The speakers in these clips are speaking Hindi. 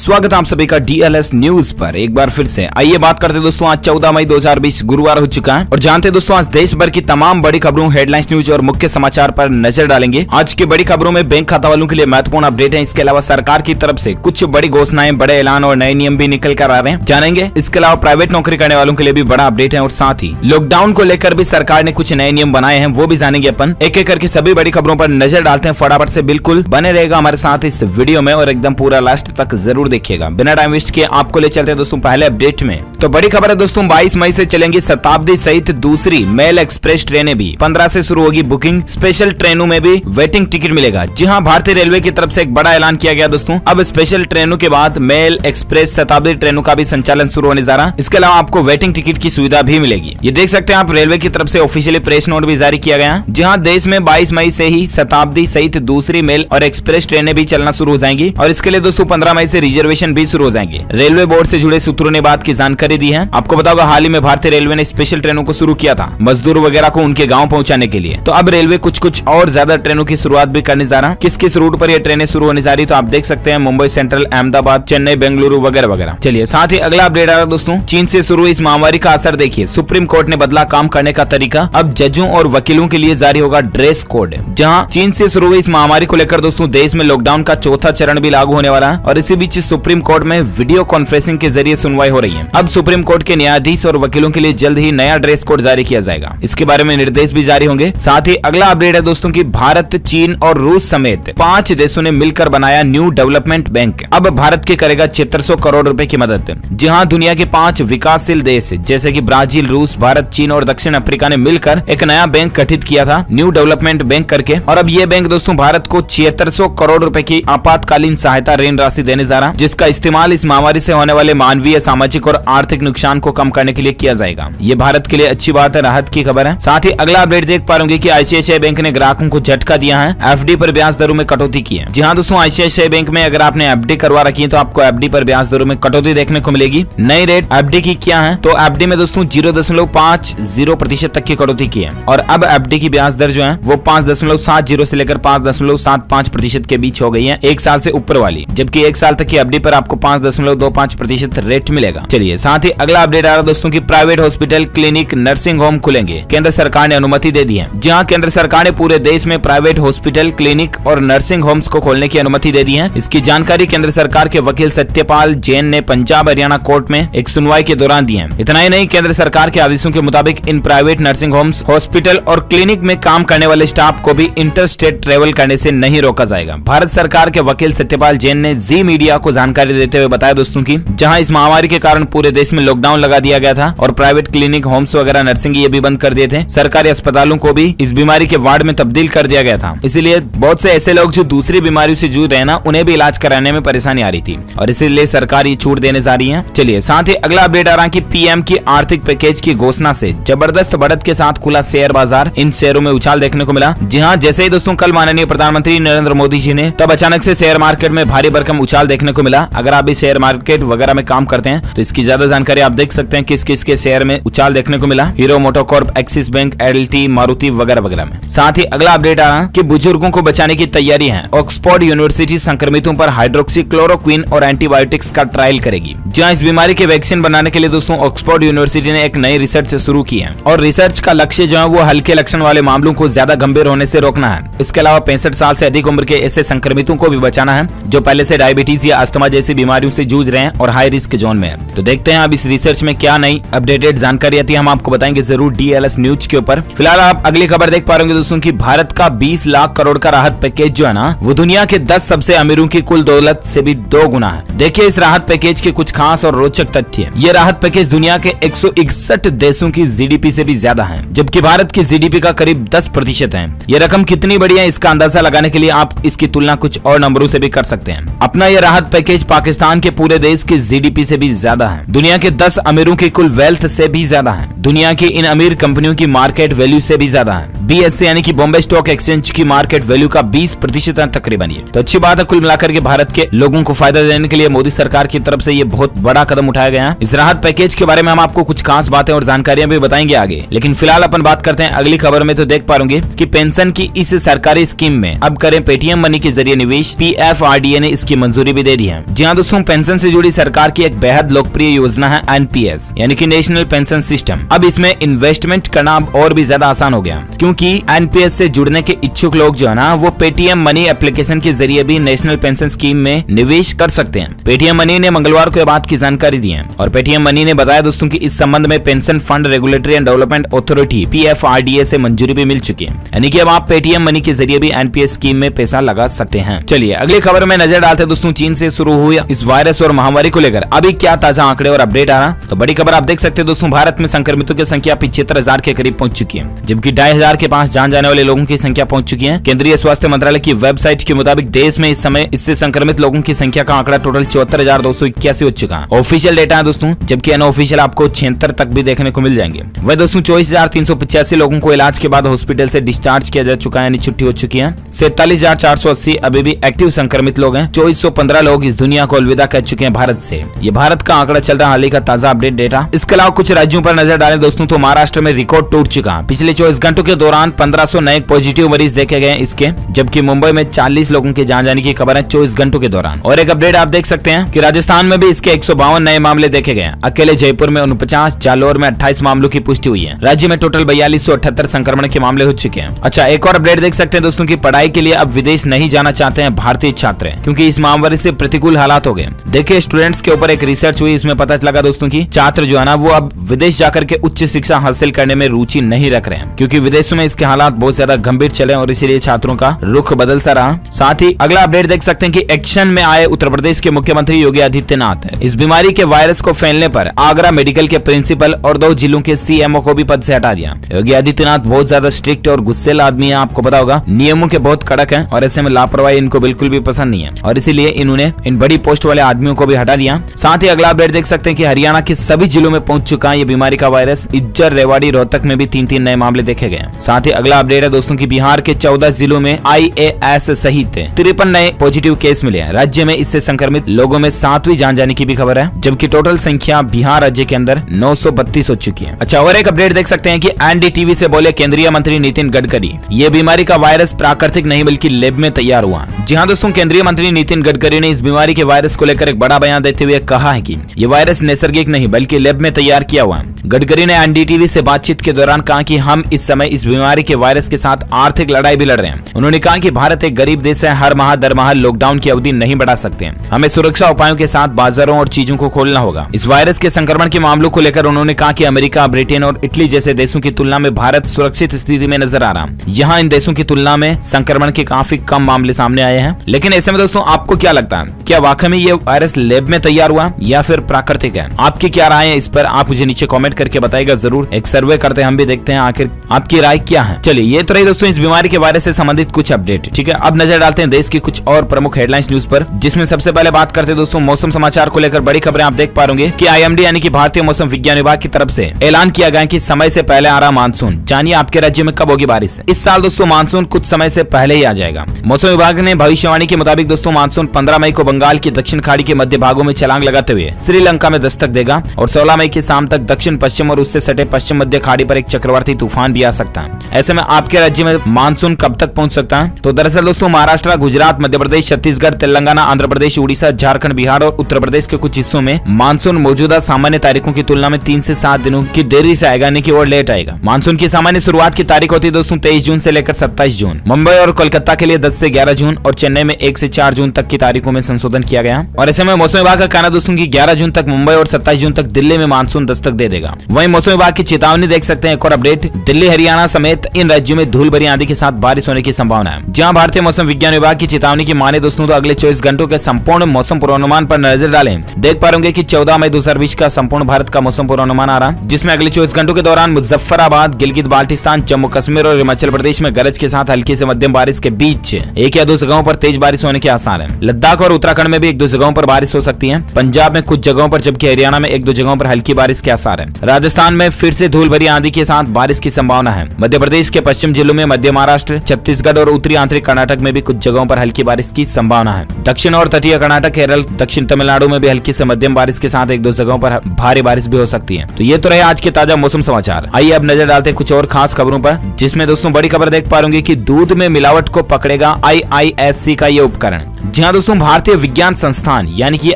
स्वागत है आप सभी का डीएलएस न्यूज पर। एक बार फिर से आइए बात करते हैं दोस्तों। आज 14 मई 2020 गुरुवार हो चुका है और जानते हैं दोस्तों आज देश भर की तमाम बड़ी खबरों, हेडलाइंस, न्यूज और मुख्य समाचार पर नजर डालेंगे। आज की बड़ी खबरों में बैंक खाता वालों के लिए महत्वपूर्ण अपडेट है। इसके अलावा सरकार की तरफ से कुछ बड़ी घोषणाएं, बड़े ऐलान और नए नियम भी निकल कर आ रहे हैं, जानेंगे। इसके अलावा प्राइवेट नौकरी करने वालों के लिए भी बड़ा अपडेट है और साथ ही लॉकडाउन को लेकर भी सरकार ने कुछ नए नियम बनाए हैं, वो भी जानेंगे अपन। एक एक करके सभी बड़ी खबरों पर नजर डालते हैं। फटाफट से बिल्कुल बने रहेगा हमारे साथ इस वीडियो में और एकदम पूरा लास्ट तक जरूर देखिएगा। बिना टाइम वेस्ट किए आपको ले चलते हैं दोस्तों पहले अपडेट में। तो बड़ी खबर है दोस्तों, 22 मई से चलेंगी शताब्दी सहित दूसरी मेल एक्सप्रेस ट्रेनें भी। 15 से शुरू होगी बुकिंग। स्पेशल ट्रेनों में भी वेटिंग टिकट मिलेगा। जी हाँ, भारतीय रेलवे की तरफ से एक बड़ा ऐलान किया गया दोस्तों। अब स्पेशल ट्रेनों के बाद मेल एक्सप्रेस शताब्दी ट्रेनों का भी संचालन शुरू होने जा रहा है। इसके अलावा आपको वेटिंग टिकट की सुविधा भी मिलेगी। ये देख सकते हैं आप, रेलवे की तरफ से ऑफिशियली प्रेस नोट भी जारी किया गया है। जहाँ देश में 22 मई से ही शताब्दी सहित दूसरी मेल और एक्सप्रेस ट्रेनें भी चलना शुरू हो जाएंगी और इसके लिए दोस्तों 15 मई से रिजर्वेशन भी शुरू हो जाएंगे। रेलवे बोर्ड से जुड़े सूत्रों ने बात की जानकारी दी है। आपको बताओ हाल ही में भारतीय रेलवे ने स्पेशल ट्रेनों को शुरू किया था मजदूर वगैरह को उनके गांव पहुंचाने के लिए। तो अब रेलवे कुछ और ज्यादा ट्रेनों की शुरुआत भी करने जा रहा है। किस किस रूट पर ये ट्रेनें शुरू होने जा रही तो आप देख सकते हैं, मुंबई सेंट्रल, अहमदाबाद, चेन्नई, बेंगलुरु वगैरह वगैरह। चलिए साथ ही अगला अपडेट आ रहा है दोस्तों, चीन से शुरू इस महामारी का असर देखिए। सुप्रीम कोर्ट ने बदला काम करने का तरीका। अब जजों और वकीलों के लिए जारी होगा ड्रेस कोड। जहां चीन से शुरू हुई इस महामारी को लेकर दोस्तों देश में लॉकडाउन का चौथा चरण भी लागू होने वाला है और इसी बीच सुप्रीम कोर्ट में वीडियो कॉन्फ्रेंसिंग के जरिए सुनवाई हो रही है। अब सुप्रीम कोर्ट के न्यायाधीश और वकीलों के लिए जल्द ही नया ड्रेस कोड जारी किया जाएगा। इसके बारे में निर्देश भी जारी होंगे। साथ ही अगला अपडेट है दोस्तों कि भारत, चीन और रूस समेत 5 देशों ने मिलकर बनाया न्यू डेवलपमेंट बैंक। अब भारत के करेगा 7600 करोड़ रुपए की मदद। जहां दुनिया के 5 विकासशील देश जैसे कि ब्राजील, रूस, भारत, चीन और दक्षिण अफ्रीका ने मिलकर एक नया बैंक गठित किया था, न्यू डेवलपमेंट बैंक करके। और अब ये बैंक दोस्तों भारत को 7600 करोड़ रुपए की आपातकालीन सहायता ऋण राशि देने जा रहा है, जिसका इस्तेमाल इस महामारी से होने वाले मानवीय, सामाजिक और आर्थिक नुकसान को कम करने के लिए किया जाएगा। ये भारत के लिए अच्छी बात है, राहत की खबर है। साथ ही अगला अपडेट देख पा रहे कि आईसीआईसीआई बैंक ने ग्राहकों को झटका दिया है, एफडी पर ब्याज दरों में कटौती की है। जी हाँ दोस्तों, आईसीआईसीआई बैंक में अगर आपने एफडी करवा रखी है तो आपको एफडी पर ब्याज दरों में कटौती देखने को मिलेगी। नई रेट एफडी की क्या है तो एफडी में दोस्तों 0.50% तक की कटौती की है और अब एफडी की ब्याज दर जो है वो 5.70 से लेकर 5.75% के बीच हो गई है, एक साल से ऊपर वाली। जबकि एक साल तक की एफडी पर आपको 5.25% रेट मिलेगा। चलिए साथ ही अगला अपडेट आ रहा है दोस्तों की private hospital, clinic, nursing home खुलेंगे। केंद्र सरकार ने अनुमति दे दी है। जहां केंद्र सरकार ने पूरे देश में प्राइवेट हॉस्पिटल, क्लिनिक और नर्सिंग होम्स को खोलने की अनुमति दे दी है। इसकी जानकारी केंद्र सरकार के वकील सत्यपाल जैन ने पंजाब हरियाणा कोर्ट में एक सुनवाई के दौरान दी है। इतना ही नहीं, केंद्र सरकार के आदेशों के मुताबिक in private nursing homes, hospital और क्लिनिक में काम करने वाले स्टाफ को भी इंटर स्टेट ट्रेवल करने से नहीं रोका जाएगा। भारत सरकार के वकील सत्यपाल जैन ने जी मीडिया को जानकारी देते हुए बताया दोस्तों की जहां इस महामारी के कारण पूरे देश में लॉकडाउन लगा दिया गया था और प्राइवेट क्लिनिक, होम्स वगैरह, नर्सिंग ये भी बंद कर दिए थे। सरकारी अस्पतालों को भी इस बीमारी के वार्ड में तब्दील कर दिया गया था। इसीलिए बहुत से ऐसे लोग जो दूसरी बीमारियों से जूझ रहे हैं ना, उन्हें भी इलाज कराने में परेशानी आ रही थी और इसीलिए सरकार ये छूट देने जा रही है। चलिए साथ ही अगला अपडेट आ रहा है कि पीएम की आर्थिक पैकेज की घोषणा से जबरदस्त बढ़त के साथ खुला शेयर बाजार। इन शेयरों में उछाल देखने को मिला। जी हाँ, जैसे ही दोस्तों कल माननीय प्रधानमंत्री नरेंद्र मोदी जी ने, तब अचानक से शेयर मार्केट में भारी भरकम उछाल देखने को मिला। अगर आप भी शेयर मार्केट वगैरह में काम करते हैं तो इसकी ज्यादा जानकारी आप देख सकते हैं किस किस के शेयर में उछाल देखने को मिला। Hero MotoCorp, axis bank, LT, Maruti वगैरह वगैरह में। साथ ही अगला अपडेट आ रहा है कि बुजुर्गों को बचाने की तैयारी है। ऑक्सफोर्ड यूनिवर्सिटी संक्रमितों पर हाइड्रोक्सीक्लोरोक्विन और एंटीबायोटिक्स का ट्रायल करेगी। जहां इस बीमारी के वैक्सीन बनाने के लिए दोस्तों ऑक्सफोर्ड यूनिवर्सिटी ने एक नई रिसर्च शुरू की है और रिसर्च का लक्ष्य जो है वो हल्के लक्षण वाले मामलों को ज्यादा गंभीर होने से रोकना है। इसके अलावा 65 साल से अधिक उम्र के ऐसे संक्रमितों को भी बचाना है जो पहले से डायबिटीज या अस्थमा जैसी बीमारियों से जूझ रहे हैं और हाई रिस्क जोन में है। तो देखते हैं अब इस रिसर्च में क्या नई अपडेटेड जानकारी आती है, हम आपको बताएंगे जरूर डीएलएस न्यूज के ऊपर। फिलहाल आप अगली खबर देख पा रहे होंगे दोस्तों की भारत का 20 लाख करोड़ का राहत पैकेज जो है ना, वो दुनिया के 10 सबसे अमीरों की कुल दौलत से भी 2 गुना है। देखिए इस राहत पैकेज के कुछ खास और रोचक तथ्य है। ये राहत पैकेज दुनिया के 161 देशों की जीडीपी से भी ज्यादा है, जबकि भारत की जीडीपी का करीब 10% है। ये रकम कितनी बड़ी है इसका अंदाजा लगाने के लिए आप इसकी तुलना कुछ और नंबरों से भी कर सकते हैं। अपना ये राहत पैकेज पाकिस्तान के पूरे देश की जीडीपी से भी ज्यादा है, दुनिया के 10 अमीरों की कुल वेल्थ से भी ज्यादा है, दुनिया की इन अमीर कंपनियों की मार्केट वैल्यू से भी ज्यादा है। बीएसई यानी कि बॉम्बे स्टॉक एक्सचेंज की मार्केट वैल्यू का 20% है तकरीबन। ये तो अच्छी बात है, कुल मिलाकर के भारत के लोगों को फायदा देने के लिए मोदी सरकार की तरफ से ये बहुत बड़ा कदम उठाया गया है। इस राहत पैकेज के बारे में हम आपको कुछ खास बातें और जानकारियां भी बताएंगे आगे, लेकिन फिलहाल अपन बात करते हैं अगली खबर में। तो देख पा रहे कि पेंशन की इस सरकारी स्कीम में अब करें पेटीएम मनी के जरिए निवेश। पीएफआरडीए ने इसकी मंजूरी भी दे दी है। है। जी हाँ दोस्तों, पेंशन से जुड़ी सरकार की एक बेहद लोकप्रिय योजना है एनपीएस यानी कि नेशनल पेंशन सिस्टम। अब इसमें इन्वेस्टमेंट करना और भी ज्यादा आसान हो गया, क्योंकि एनपीएस से जुड़ने के इच्छुक लोग जो है ना, वो पेटीएम मनी एप्लीकेशन के जरिए भी नेशनल पेंशन स्कीम में निवेश कर सकते हैं। पेटीएम मनी ने मंगलवार को यह बात की जानकारी दी है और पेटीएम मनी ने बताया दोस्तों कि इस संबंध में pension fund regulatory and development authority PFRDA से मंजूरी भी मिल चुकी है, यानी कि अब आप पेटीएम मनी के जरिए भी एनपीएस स्कीम में पैसा लगा सकते हैं। चलिए अगली खबर में नजर डालते हैं दोस्तों। चीन से शुरू हुई इस वायरस और महामारी को लेकर अभी क्या ताजा आंकड़े और अपडेट आ रहा, तो बड़ी खबर आप देख सकते हैं दोस्तों। भारत में संक्रमितों की संख्या 75,000 के करीब पहुंच चुकी है, जबकि 2,500 के पास जान जाने वाले लोगों की संख्या पहुंच चुकी है। केंद्रीय स्वास्थ्य मंत्रालय की वेबसाइट के मुताबिक देश में इस समय इससे संक्रमित लोगों की संख्या का आंकड़ा टोटल 74,281 हो चुका है। ऑफिशियल डेटा है दोस्तों, जबकि अनऑफिशियल आपको 76 तक भी देखने को मिल जाएंगे। वह दोस्तों 24,385 लोगों को इलाज के बाद हॉस्पिटल से डिस्चार्ज किया जा चुका है, यानी छुट्टी हो चुकी है। 47,480 अभी भी एक्टिव संक्रमित लोग हैं। 2415 लोग इस दुनिया को अलविदा कह चुके हैं भारत से। ये भारत का आंकड़ा चल रहा हाल ही का ताजा अपडेट डेटा। इसके अलावा कुछ राज्यों पर नजर डालें दोस्तों, तो महाराष्ट्र में रिकॉर्ड टूट चुका। पिछले 24 घंटों के दौरान 1500 नए पॉजिटिव मरीज देखे गए इसके, जबकि मुंबई में 40 लोगों के जान जाने की खबर है 24 घंटों के दौरान। और एक अपडेट आप देख सकते हैं कि राजस्थान में भी इसके 152 नए मामले देखे गए। अकेले जयपुर में 49, जालोर में 28 मामलों की पुष्टि हुई है। राज्य में टोटल 4278 संक्रमण के मामले हो चुके हैं। अच्छा, एक और अपडेट देख सकते हैं दोस्तों की पढ़ाई के लिए अब विदेश नहीं जाना चाहते हैं भारतीय छात्र, क्योंकि इस महामारी से प्रतिकूल हालात हो गए। देखिए स्टूडेंट्स के ऊपर एक रिसर्च हुई, इसमें पता लगा दोस्तों की छात्र जो है ना, वो अब विदेश जाकर के उच्च शिक्षा हासिल करने में रुचि नहीं रख रहे हैं, क्योंकि विदेशों में इसके हालात बहुत ज्यादा गंभीर चले और इसीलिए छात्रों का रुख बदल सा रहा। साथ ही अगला अपडेट देख सकते हैं कि एक्शन में आए उत्तर प्रदेश के मुख्यमंत्री योगी आदित्यनाथ। इस बीमारी के वायरस को फैलने पर आगरा मेडिकल के प्रिंसिपल और 2 जिलों के सीएमओ को भी पद से हटा दिया। योगी आदित्यनाथ बहुत ज्यादा स्ट्रिक्ट और गुस्सेल आदमी है, आपको पता होगा, नियमों के बहुत कड़क हैं और ऐसे में लापरवाही इनको बिल्कुल भी पसंद नहीं है और इसीलिए इन्होंने इन बड़ी पोस्ट वाले आदमियों को भी हटा दिया। साथ ही अगला अपडेट देख सकते हैं कि हरियाणा के सभी जिलों में पहुंच चुका है ये बीमारी का वायरस। इज्जर, रेवाड़ी, रोहतक में भी 3-3 नए मामले देखे गए। साथ ही अगला अपडेट है दोस्तों की बिहार के 14 जिलों में IAS सहित 53 नए पॉजिटिव केस मिले हैं। राज्य में इससे संक्रमित लोगों में 7वीं जान जाने की भी खबर है, जबकि टोटल संख्या बिहार राज्य के अंदर 932 हो चुकी है। अच्छा, और एक अपडेट देख सकते हैं कि एनडीटीवी से बोले केंद्रीय मंत्री नितिन गडकरी, ये बीमारी का वायरस प्राकृतिक नहीं बल्कि लैब में तैयार हुआ। जी हाँ दोस्तों, केंद्रीय मंत्री नितिन गडकरी ने इस बीमारी के वायरस को लेकर एक बड़ा बयान देते हुए कहा है कि ये वायरस नैसर्गिक नहीं बल्कि लैब में तैयार किया हुआ है। गडकरी ने एनडीटीवी से बातचीत के दौरान कहा कि हम इस समय इस बीमारी के वायरस के साथ आर्थिक लड़ाई भी लड़ रहे हैं। उन्होंने कहा कि भारत एक गरीब देश है, हर माह दर माह लॉकडाउन की अवधि नहीं बढ़ा सकते हैं। हमें सुरक्षा उपायों के साथ बाजारों और चीजों को खोलना होगा। इस वायरस के संक्रमण के मामलों को लेकर उन्होंने कहा कि अमेरिका, ब्रिटेन और इटली जैसे देशों की तुलना में भारत सुरक्षित स्थिति में नजर आ रहा है। यहाँ इन देशों की तुलना में संक्रमण के काफी कम मामले सामने आए हैं। लेकिन ऐसे में दोस्तों आपको क्या लगता है, क्या वाकई में ये वायरस लैब में तैयार हुआ या फिर प्राकृतिक है? आपकी क्या राय है इस पर आप मुझे नीचे कमेंट करके बताइएगा जरूर। एक सर्वे करते हैं, हम भी देखते हैं आखिर आपकी राय क्या है। चलिए ये तो रही दोस्तों इस बीमारी के वायरस से संबंधित कुछ अपडेट। ठीक है, अब नजर डालते हैं देश की कुछ और प्रमुख हेडलाइंस न्यूज पर, जिसमें सबसे पहले बात करते हैं दोस्तों मौसम समाचार को लेकर बड़ी खबरें आप देख पा रहे होंगे कि IMD यानी कि भारतीय मौसम विज्ञान विभाग की तरफ से ऐलान किया गया कि समय से पहले आ रहा मानसून। जानिए आपके राज्य में कब होगी बारिश। इस साल दोस्तों मानसून कुछ समय से पहले ही आ जाएगा। मौसम विभाग ने भविष्यवाणी के मुताबिक दोस्तों मानसून 15 मई को बंगाल की दक्षिण खाड़ी के मध्य भागों में छलांग लगाते हुए श्रीलंका में दस्तक देगा और 16 मई की शाम तक दक्षिण पश्चिम और उससे सटे पश्चिम मध्य खाड़ी पर एक चक्रवाती तूफान भी आ सकता है। ऐसे में आपके राज्य में मानसून कब तक पहुंच सकता है? तो दरअसल दोस्तों महाराष्ट्र, गुजरात, मध्य प्रदेश, छत्तीसगढ़, तेलंगाना, आंध्र प्रदेश, उड़ीसा, झारखंड, बिहार और उत्तर प्रदेश के कुछ हिस्सों में मानसून मौजूदा सामान्य तारीखों की तुलना में 3 से 7 दिनों की देरी से आएगा, यानी कि और लेट आएगा। मानसून की सामान्य शुरुआत की तारीख होती है दोस्तों 23 जून से लेकर 27 जून। मुंबई और कोलकाता के लिए 10 से 11 जून और चेन्नई में 1 से 4 जून तक की तारीखों में संशोधन किया गया। और ऐसे में मौसम विभाग का कहना दोस्तों की 11 जून तक मुंबई और 27 जून तक दिल्ली में मानसून दस्तक दे देगा। वहीं मौसम विभाग की चेतावनी देख सकते हैं। एक और अपडेट, दिल्ली, हरियाणा समेत इन राज्यों में धूल भरी आंधी के साथ बारिश होने की संभावना है। जहां भारतीय मौसम विज्ञान विभाग की चेतावनी की माने दोस्तों तो अगले 24 घंटों के संपूर्ण मौसम पूर्वानुमान पर नजर डालें। देख पा रहे कि 14 मई 2020 का संपूर्ण भारत का मौसम पूर्वानुमान आ रहा है, जिसमें अगले 24 घंटों के दौरान मुजफ्फराबाद, गिलगित बाल्टिस्तान, जम्मू कश्मीर और हिमाचल प्रदेश में गरज के साथ हल्की से मध्यम बारिश के बीच 1 या 2 जगहों पर तेज बारिश होने के आसार हैं। लद्दाख और उत्तराखंड में भी 1-2 जगहों पर बारिश हो सकती है। पंजाब में कुछ जगहों पर, जबकि हरियाणा में 1-2 जगहों पर हल्की बारिश के आसार है। राजस्थान में फिर से धूल भरी आंधी के साथ बारिश की संभावना है। मध्य प्रदेश के पश्चिम जिलों में, मध्य महाराष्ट्र, छत्तीसगढ़ और उत्तरी आंतरिक कर्नाटक में भी कुछ जगहों पर हल्की बारिश की संभावना है। दक्षिण और तटीय कर्नाटक, केरल, दक्षिण तमिलनाडु में भी हल्की से मध्यम बारिश के साथ 1-2 जगहों पर भारी बारिश भी हो सकती है। तो ये तो रहे आज के ताजा मौसम समाचार। आइए अब नजर डालते हैं कुछ और खास खबरों पर, जिसमें दोस्तों बड़ी खबर देख पा रहे कि दूध में मिलावट को पकड़ेगा IISC का ये उपकरण। जी हाँ दोस्तों, भारतीय विज्ञान संस्थान यानी कि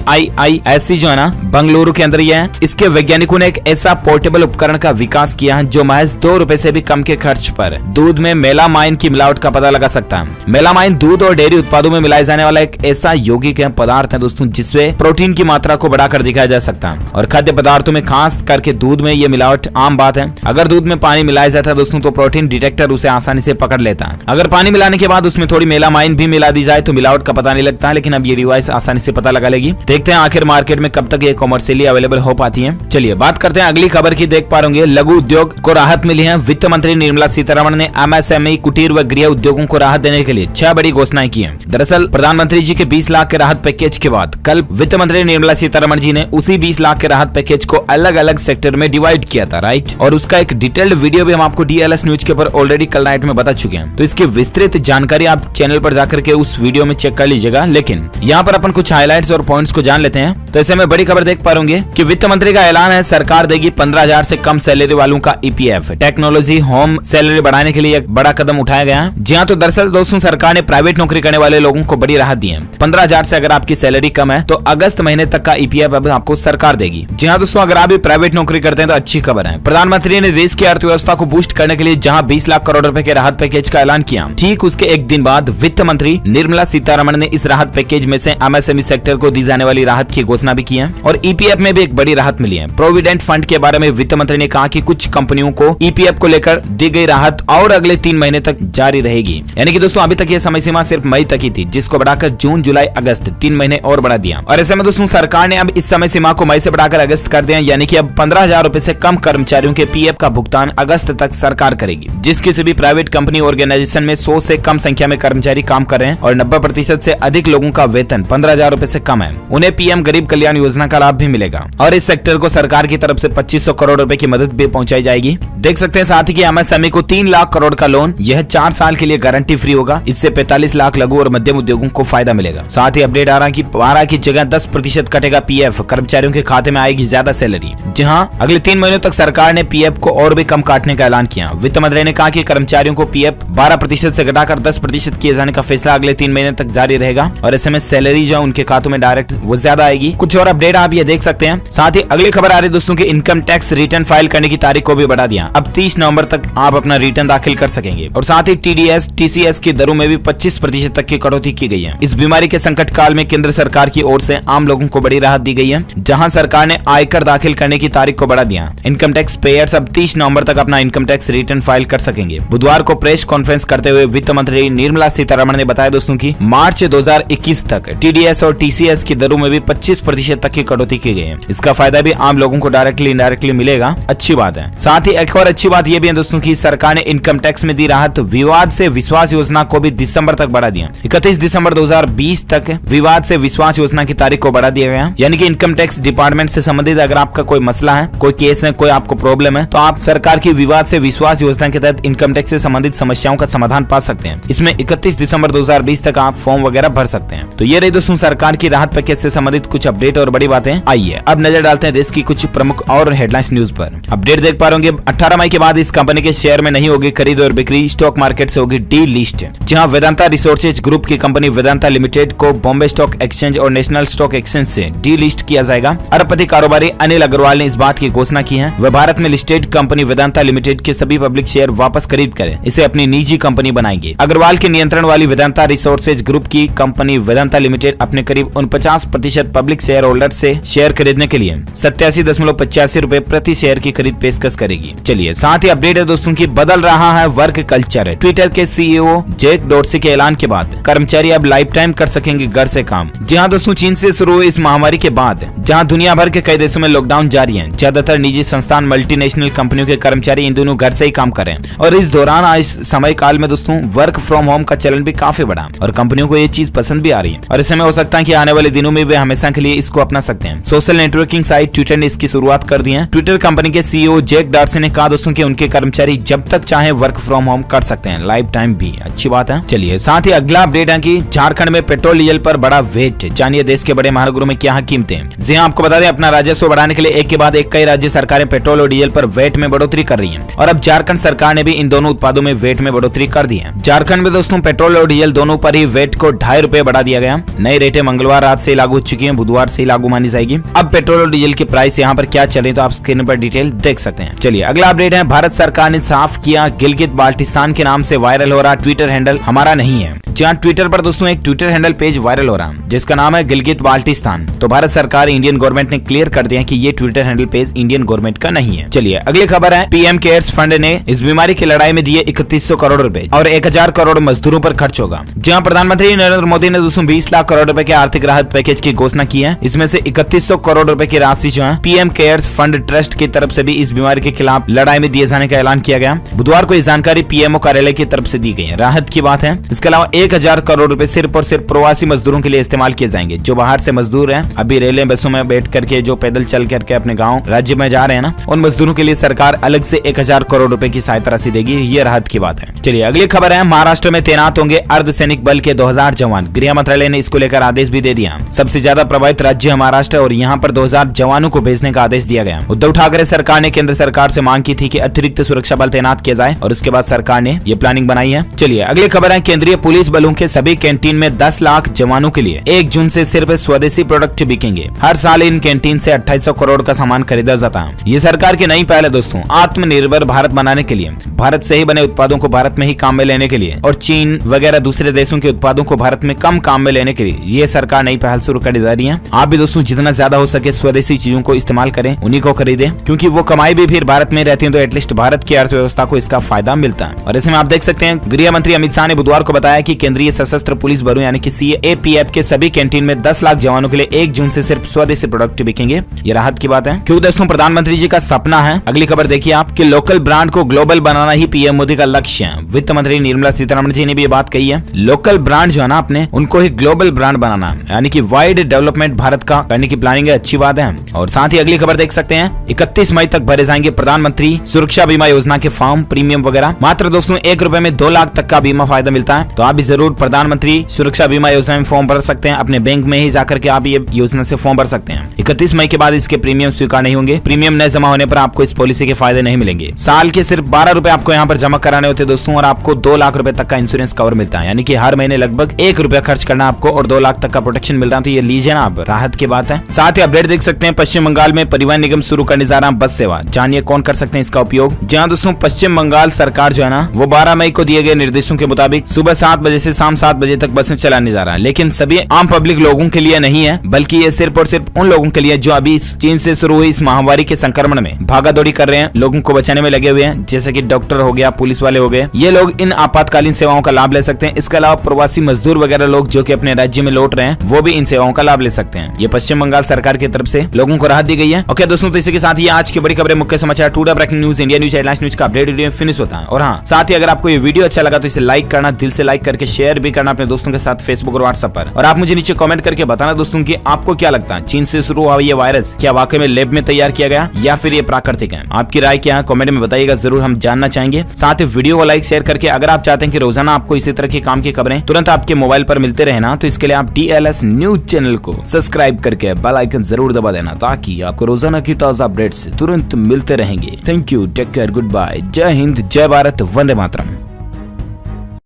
IISc जो है ना बंगलुरु के अंदर ये है। इसके वैज्ञानिकों ने एक ऐसा पोर्टेबल उपकरण का विकास किया है जो महज 2 रुपए से भी कम के खर्च पर दूध में मेलामाइन की मिलावट का पता लगा सकता है। मेलामाइन दूध और डेयरी उत्पादों में मिलाए जाने वाला एक ऐसा यौगिक पदार्थ है दोस्तों जिससे प्रोटीन की मात्रा को बढ़ाकर दिखाया जा सकता है। और खाद्य पदार्थों में खास करके दूध में ये मिलावट आम बात है। अगर दूध में पानी मिलाया जाता है दोस्तों तो प्रोटीन डिटेक्टर उसे आसानी से पकड़ लेता है। अगर पानी मिलाने के बाद उसमें थोड़ी मेलामाइन भी मिला दी जाए तो मिलावट का पता नहीं लगता है, लेकिन अब ये डिवाइस आसानी से पता लगा लेगी। देखते हैं आखिर मार्केट में कब तक ये कॉमर्शियली अवेलेबल हो पाती है। चलिए बात करते हैं अगली खबर की। देख पा रहे होंगे लघु उद्योग को राहत मिली है। वित्त मंत्री निर्मला सीतारमण ने MSME कुटीर व गृह उद्योगों को राहत देने के लिए 6 बड़ी घोषणाएं की हैं। दरअसल प्रधानमंत्री जी के 20 लाख के राहत पैकेज के बाद कल वित्त मंत्री निर्मला सीतारमण जी ने उसी 20 लाख के राहत पैकेज को अलग अलग सेक्टर में डिवाइड किया था, राइट। और उसका एक डिटेल्ड वीडियो भी हम आपको DLS न्यूज के ऊपर ऑलरेडी कल नाइट में बता चुके हैं। तो इसकी विस्तृत जानकारी आप चैनल पर जाकर के उस वीडियो में चेक कर लीजिएगा। लेकिन यहाँ पर अपन कुछ हाइलाइट्स और पॉइंट्स को जान लेते हैं। तो ऐसे में बड़ी खबर देख पा रहे कि वित्त मंत्री का ऐलान है, सरकार देगी 15,000 से कम सैलरी वालों का EPF। टेक्नोलॉजी होम सैलरी बढ़ाने के लिए एक बड़ा कदम उठाया गया है। जी हाँ, तो दरअसल दोस्तों सरकार ने प्राइवेट नौकरी करने वाले लोगों को बड़ी राहत दी है। 15,000 से अगर आपकी सैलरी कम है तो अगस्त महीने तक का EPF अब आपको सरकार देगी। जी हाँ दोस्तों, अगर आप भी प्राइवेट नौकरी करते हैं तो अच्छी खबर है। प्रधानमंत्री ने देश की अर्थव्यवस्था को बूस्ट करने के लिए जहां 20 लाख करोड़ रुपए के राहत पैकेज का ऐलान किया, ठीक उसके एक दिन बाद वित्त मंत्री निर्मला सीतारमण ने इस राहत पैकेज में से MSME सेक्टर को दी जाने वाली राहत की घोषणा भी की है। और EPF में भी एक बड़ी राहत मिली है। प्रोविडेंट फंड के बारे में वित्त मंत्री ने कहा कि कुछ कंपनियों को EPF को लेकर दी गई राहत और अगले 3 महीने तक जारी रहेगी। यानी कि दोस्तों अभी तक ये समय सीमा सिर्फ मई तक ही थी, जिसको बढ़ाकर जून, जुलाई, अगस्त 3 महीने और बढ़ा दिया। और ऐसे में दोस्तों सरकार ने अब इस समय सीमा को मई से बढ़ाकर अगस्त कर दिया। यानी कि अब 15,000 रुपए से कम कर्मचारियों के PF का भुगतान अगस्त तक सरकार करेगी। जिस किसी भी प्राइवेट कंपनी ऑर्गेनाइजेशन में 100 से कम संख्या में कर्मचारी काम कर रहे हैं और 90% से अधिक लोगों का वेतन 15,000 रुपए से कम है, उन्हें PM गरीब कल्याण योजना का लाभ भी मिलेगा। और इस सेक्टर को सरकार की तरफ से 2500 करोड़ रुपए की मदद भी पहुंचाई जाएगी। देख सकते हैं साथ ही कि MSME को 3 लाख करोड़ का लोन, यह 4 साल के लिए गारंटी फ्री होगा। इससे 45 लाख लघु और मध्यम उद्योगों को फायदा मिलेगा। साथ ही अपडेट आ रहा है कि 12 की जगह 10% कटेगा PF, कर्मचारियों के खाते में आएगी ज्यादा सैलरी। जहां अगले 3 महीनों तक सरकार ने PF को और भी कम काटने का ऐलान किया। वित्त मंत्री ने कहा कि कर्मचारियों को PF 12% से घटाकर 10% किए जाने का फैसला अगले 3 महीने तक जारी रहेगा। और ऐसे में सैलरी जो उनके खातों में डायरेक्ट वो ज्यादा आएगी। कुछ और अपडेट आप ये देख सकते हैं। साथ ही अगली खबर आ रही दोस्तों की इनकम टैक्स रिटर्न फाइल करने की तारीख को भी बढ़ा दिया। अब 30 नवंबर तक आप अपना रिटर्न दाखिल कर सकेंगे। और साथ ही TDS, TCS की दरों में भी 25% तक की कटौती की गई है। इस बीमारी के संकट काल में केंद्र सरकार की ओर से आम लोगों को बड़ी राहत दी गई है, जहां सरकार ने आयकर दाखिल करने की तारीख को बढ़ा दिया। इनकम टैक्स पेयर्स अब 30 नवंबर तक अपना इनकम टैक्स रिटर्न फाइल कर सकेंगे। बुधवार को प्रेस कॉन्फ्रेंस करते हुए वित्त मंत्री निर्मला सीतारमण ने बताया दोस्तों की मार्च 2021 तक TDS और TCS की दरों में भी 25% तक की कटौती की गई है। इसका फायदा भी आम लोगों को डायरेक्टली इनडायरेक्टली मिलेगा। अच्छी बात है। साथ ही एक और अच्छी बात यह भी है दोस्तों की सरकार ने इनकम टैक्स में दी राहत। विवाद से विश्वास योजना को भी दिसंबर तक बढ़ा दिया। 31 दिसंबर 2020 तक विवाद से विश्वास योजना की तारीख को बढ़ा दिया गया। यानी कि इनकम टैक्स डिपार्टमेंट से संबंधित अगर आपका कोई मसला है, कोई केस है, कोई आपको प्रॉब्लम है, तो आप सरकार की विवाद से विश्वास योजना के तहत इनकम टैक्स से संबंधित समस्याओं का समाधान पा सकते हैं। इसमें 31 दिसंबर 2020 तक आप फॉर्म वगैरह भर सकते हैं। तो ये रही दोस्तों सरकार की राहत पैकेज से संबंधित कुछ अपडेट और बड़ी बातें। आइए अब नजर डालते हैं देश की कुछ प्रमुख और हेडलाइंस न्यूज पर। अपडेट देख पा रहे होंगे 18 मई के बाद इस कंपनी के शेयर में नहीं होगी खरीद और बिक्री, स्टॉक मार्केट से होगी डी लिस्ट। जहां वेदांता रिसोर्सेज ग्रुप की कंपनी वेदांता लिमिटेड को बॉम्बे स्टॉक एक्सचेंज और नेशनल स्टॉक एक्सचेंज से डी लिस्ट किया जाएगा। अरबपति कारोबारी अनिल अग्रवाल ने इस बात की घोषणा की है। वह भारत में लिस्टेड कंपनी वेदांता लिमिटेड के सभी पब्लिक शेयर वापस खरीद कर इसे अपनी निजी कंपनी बनाएंगे। अग्रवाल के नियंत्रण वाली वेदांता रिसोर्सेज ग्रुप की कंपनी वेदांता लिमिटेड अपने करीब 49% पब्लिक शेयर होल्डर से शेयर खरीदने के लिए 87.85 रुपए प्रति शेयर की खरीद पेशकश करेगी। चलिए साथ ही अपडेट है दोस्तों की बदल रहा है वर्क कल्चर। ट्विटर के CEO जैक डॉर्सी के ऐलान के बाद कर्मचारी अब लाइफ टाइम कर सकेंगे घर से काम। जी हाँ दोस्तों, चीन से शुरू हुई इस महामारी के बाद जहां दुनिया भर के कई देशों में लॉकडाउन जारी है, ज्यादातर निजी संस्थान मल्टीनेशनल कंपनियों के कर्मचारी इन दोनों घर से ही काम कर रहे हैं। और इस दौरान आज समय काल में दोस्तों वर्क फ्रॉम होम का चलन भी काफी बढ़ा और कंपनियों को ये चीज पसंद भी आ रही है। और इस समय हो सकता है कि आने वाले दिनों में वे हमेशा के लिए इसको अपना सकते हैं। सोशल नेटवर्किंग साइट ट्विटर ने इसकी शुरुआत कर दी है। ट्विटर कंपनी के CEO जैक डॉर्सी ने कहा कहा दोस्तों कि उनके कर्मचारी जब तक चाहे वर्क फ्रॉम होम कर सकते हैं, लाइफ टाइम भी। अच्छी बात है। चलिए साथ ही अगला अपडेट है कि झारखंड में पेट्रोल डीजल पर बड़ा वेट। जानिए देश के बड़े महानगरों में क्या कीमतें। जी हाँ, आपको बता दें अपना राजस्व बढ़ाने के लिए एक के बाद एक कई राज्य सरकारें पेट्रोल और डीजल पर वेट में बढ़ोतरी कर रही है और अब झारखंड सरकार ने भी इन दोनों उत्पादों में वेट में बढ़ोतरी कर दी है। झारखंड में दोस्तों पेट्रोल और डीजल दोनों पर ही वेट को 2.5 रुपए बढ़ा दिया गया। नई रेटें मंगलवार रात से लागू हो चुकी हैं, बुधवार से लागू मानी जाएगी। अब पेट्रोल और डीजल की प्राइस यहाँ पर क्या चले तो आप स्क्रीन पर डिटेल देख सकते हैं। चलिए अगला अपडेट है, भारत सरकार ने साफ किया गिलगित बाल्टिस्तान के नाम से वायरल हो रहा ट्विटर हैंडल हमारा नहीं है। जहाँ ट्विटर पर दोस्तों एक ट्विटर हैंडल पेज वायरल हो रहा है जिसका नाम है गिलगित बाल्टिस्तान। तो भारत सरकार इंडियन गवर्नमेंट ने क्लियर कर दिया कि ये Twitter handle page Indian government का नहीं है। चलिए अगली खबर है, पीएम केयर्स फंड ने इस बीमारी की लड़ाई में दिए 3100 करोड़ रुपए और 1000 करोड़ मजदूरों पर खर्च होगा। जहाँ प्रधानमंत्री नरेंद्र मोदी ने दोस्तों 20 लाख करोड़ रुपए के आर्थिक राहत पैकेज की घोषणा की है। इसमें से 3100 करोड़ रुपए की राशि जो है पीएम केयर्स फंड ट्रस्ट की तरफ से भी इस बीमारी के खिलाफ लड़ाई में दिए जाने का ऐलान किया गया। बुधवार को ये जानकारी पीएमओ कार्यालय की तरफ से दी गई है। राहत की बात है। इसके अलावा 1000 करोड़ रुपए सिर्फ और सिर्फ प्रवासी मजदूरों के लिए इस्तेमाल किए जाएंगे। जो बाहर से मजदूर हैं, अभी रेलवे बसों में बैठ करके जो पैदल चल करके अपने गाँव राज्य में जा रहे हैं ना, उन मजदूरों के लिए सरकार अलग से 1000 करोड़ रुपए की सहायता राशि देगी। ये राहत की बात है। चलिए अगली खबर है, महाराष्ट्र में तैनात होंगे अर्धसैनिक बल के 2000 जवान। गृह मंत्रालय ने इसको लेकर आदेश भी दे दिया। सबसे ज्यादा प्रभावित राज्य है महाराष्ट्र और यहाँ पर 2000 जवानों को भेजने का आदेश दिया गया। उद्धव ठाकरे सरकार ने केंद्र सरकार से मांग की थी कि अतिरिक्त सुरक्षा बल तैनात किया जाए और उसके बाद सरकार ने ये प्लानिंग बनाई है। चलिए अगली खबर है, केंद्रीय पुलिस बलों के सभी कैंटीन में 10 लाख जवानों के लिए 1 जून से सिर्फ स्वदेशी प्रोडक्ट बिकेंगे। हर साल इन कैंटीन से 2800 करोड़ का सामान खरीदा जाता है। ये सरकार की नई पहल है दोस्तों, आत्मनिर्भर भारत बनाने के लिए, भारत से ही बने उत्पादों को भारत में ही काम में लेने के लिए और चीन वगैरह दूसरे देशों के उत्पादों को भारत में कम काम में लेने के लिए ये सरकार नई पहल शुरू कर जा रही है। आप भी दोस्तों जितना ज्यादा हो सके स्वदेशी चीजों को इस्तेमाल करें, उन्हीं को खरीदें, क्योंकि वो कमाई भी फिर भारत में रहती है तो एटलीस्ट भारत की अर्थव्यवस्था को इसका फायदा मिलता है। और इसमें आप देख सकते हैं गृह मंत्री अमित शाह ने बुधवार को बताया कि केंद्रीय सशस्त्र पुलिस बलों यानी कि सीएपीएफ के सभी कैंटीन में 10 लाख जवानों के लिए 1 जून से सिर्फ स्वदेशी प्रोडक्ट बिकेंगे। ये राहत की बात है, क्योंकि दोस्तों प्रधानमंत्री जी का सपना है। अगली खबर देखिए आप कि लोकल ब्रांड को ग्लोबल बनाना ही पीएम मोदी का लक्ष्य है। वित्त मंत्री निर्मला सीतारमण जी ने भी ये बात कही है। लोकल ब्रांड जो है ना अपने, उनको ही ग्लोबल ब्रांड बनाना है, यानी कि वाइड डेवलपमेंट भारत का करने की प्लानिंग है। अच्छी बात है। और साथ ही अगली खबर देख सकते हैं, 31 मई तक भरे जाएंगे प्रधानमंत्री सुरक्षा बीमा योजना के फॉर्म, प्रीमियम वगैरह। मात्र दोस्तों 1 रुपए में 2 लाख तक का बीमा फायदा मिलता है। तो आप भी जरूर प्रधानमंत्री सुरक्षा बीमा योजना में फॉर्म भर सकते हैं। अपने बैंक में ही जाकर के आप ये योजना से फॉर्म भर सकते हैं। 31 मई के बाद इसके प्रीमियम स्वीकार नहीं होंगे। प्रीमियम न जमा होने पर आपको इस पॉलिसी के फायदे नहीं मिलेंगे। साल के सिर्फ 12 रुपए आपको यहाँ पर जमा कराने होते दोस्तों और आपको 2 लाख रुपए तक का इंश्योरेंस कवर मिलता है, यानी कि हर महीने लगभग 1 रुपया खर्च करना आपको और 2 लाख तक का प्रोटेक्शन मिल रहा है। तो ये लीजिए ना आप, राहत की बात है। साथ ही अपडेट देख सकते हैं, पश्चिम बंगाल में परिवहन निगम शुरू करने जा रहा है बस सेवा। जानिए कौन कर सकते हैं इसका उपयोग। जहाँ दोस्तों पश्चिम बंगाल सरकार जो है ना, वो 12 मई को दिए गए निर्देशों के मुताबिक सुबह 7 बजे से शाम 7 बजे तक बसें चलाने जा रहा है। लेकिन सभी आम पब्लिक लोगों के लिए नहीं है, बल्कि ये सिर्फ और सिर्फ उन लोगों के लिए जो अभी चीन से शुरू हुई इस महामारी के संक्रमण में भागा दौड़ी कर रहे हैं, लोगों को बचाने में लगे हुए हैं, जैसे कि डॉक्टर हो गया, पुलिस वाले हो गए। ये लोग इन आपातकालीन सेवाओं का लाभ ले सकते हैं। इसके अलावा प्रवासी मजदूर वगैरह लोग जो कि अपने राज्य में लौट रहे हैं, वो भी इन सेवाओं का लाभ ले सकते हैं। ये पश्चिम बंगाल सरकार की तरफ से लोगों को राहत दी गई है। ओके दोस्तों, तो इसी के साथ ही आज की बड़ी खबरें, मुख्य समाचार, today breaking news, India news, headlines news का अपडेट वीडियो फिनिश होता है। और हाँ, साथ ही अगर आपको ये वीडियो अच्छा लगा तो इसे लाइक करना, दिल से लाइक करके शेयर भी करना अपने दोस्तों के साथ फेसबुक और व्हाट्सएप पर। और आप मुझे नीचे कमेंट करके बताना दोस्तों कि आपको क्या लगता है, चीन से शुरू हुआ ये वायरस क्या वाकई में लैब में तैयार किया गया या फिर ये प्राकृतिक है। आपकी राय क्या है कमेंट में बताइएगा, जरूर हम जानना चाहेंगे। साथ ही वीडियो को लाइक शेयर करके अगर आप चाहते हैं कि रोजाना आपको इसी तरह के काम की खबरें तुरंत आपके मोबाइल पर मिलते रहे ना, तो इसके लिए आप DLS न्यूज चैनल को सब्सक्राइब करके बेल आइकन जरूर दबा देना, ताकि आपको रोजाना की ताजा अपडेट्स तुरंत मिलते रहेंगे। Thank you, take care, good bye, जय हिंद, जय भारत, वंदे मातरम।